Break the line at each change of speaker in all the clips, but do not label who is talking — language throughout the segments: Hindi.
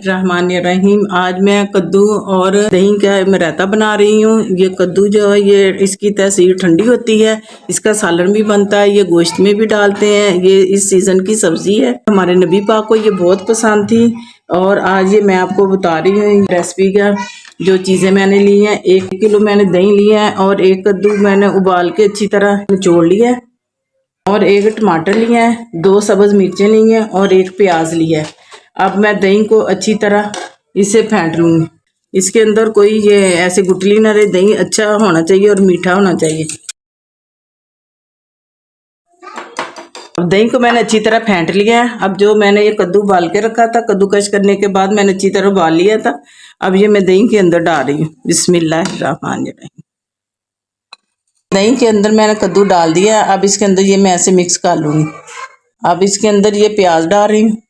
बिस्मिल्लाहिर्रहमानिर्रहीम। आज मैं कद्दू और दही का रायता बना रही हूँ। ये कद्दू जो है ये इसकी तसीर ठंडी होती है, इसका सालन भी बनता है, ये गोश्त में भी डालते हैं। ये इस सीज़न की सब्ज़ी है, हमारे नबी पाक को ये बहुत पसंद थी। और आज ये मैं आपको बता रही हूँ रेसिपी का। जो चीज़ें मैंने ली हैं, 1 किलो मैंने दही लिया है और 1 कद्दू मैंने उबाल के अच्छी तरह निचोड़ लिया है और 1 टमाटर लिया है, 2 सब्ज़ मिर्चें ली हैं और 1 प्याज लिया है। अब मैं दही को अच्छी तरह इसे फेंट लूँगी। इसके अंदर कोई ये ऐसे गुठली ना रहे, दही अच्छा होना चाहिए और मीठा होना चाहिए। अब दही को मैंने अच्छी तरह फेंट लिया है। अब जो मैंने ये कद्दू उबाल के रखा था, कद्दूकश करने के बाद मैंने अच्छी तरह उबाल लिया था। अब ये मैं दही के अंदर डाल रही हूँ। बिस्मिल्लाहिर्रहमानिर्रहीम। दही के अंदर मैंने कद्दू डाल दिया। अब इसके अंदर ये मैं ऐसे मिक्स कर लूँगी। अब इसके अंदर ये प्याज डाल रही हूँ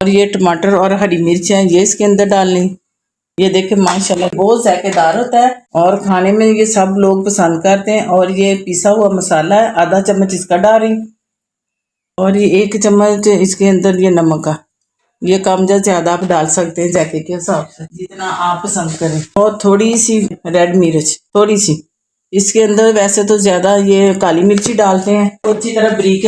और ये टमाटर और हरी मिर्च है, ये इसके अंदर डालनी। ये देखें माशाल्लाह बहुत जायकेदार होता है और खाने में ये सब लोग पसंद करते हैं। और ये पिसा हुआ मसाला है, आधा चम्मच इसका डाल रही और ये 1 चम्मच इसके अंदर ये नमक का। ये कम या ज्यादा आप डाल सकते हैं जायके के हिसाब से, जितना आप पसंद करें। और थोड़ी सी रेड मिर्च, थोड़ी सी इसके अंदर। वैसे तो ज्यादा ये काली मिर्ची डालते हैं, तो अच्छी तरह बारीक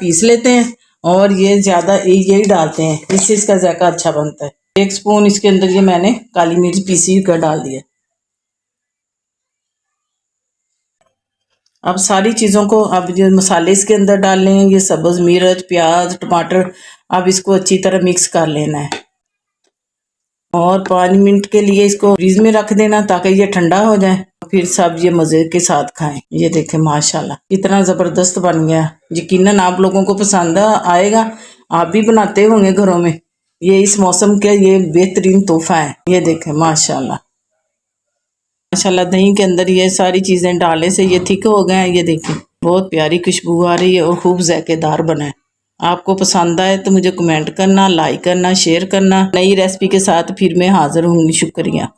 पीस लेते हैं और ये ज्यादा यही डालते हैं, इससे इसका जायका अच्छा बनता है। 1 स्पून इसके अंदर ये मैंने काली मिर्च पीसी कर डाल दिया। अब सारी चीज़ों को अब जो मसाले इसके अंदर डालने हैं, ये सब्ज़ मिर्च, प्याज, टमाटर। अब इसको अच्छी तरह मिक्स कर लेना है और 5 मिनट के लिए इसको फ्रीज में रख देना ताकि ये ठंडा हो जाए, फिर सब ये मज़े के साथ खाएं। ये देखें माशाल्लाह कितना ज़बरदस्त बन गया। यकीनन आप लोगों को पसंद आएगा, आप भी बनाते होंगे घरों में। ये इस मौसम के ये बेहतरीन तोहफा है। ये देखें माशाल्लाह माशाल्लाह। दही के अंदर ये सारी चीज़ें डालने से ये थिक हो गए हैं। ये देखें बहुत प्यारी खुशबू आ रही है और खूब जायकेदार बना है। आपको पसंद आए तो मुझे कमेंट करना, लाइक करना, शेयर करना। नई रेसिपी के साथ फिर मैं हाजिर हूँ। शुक्रिया।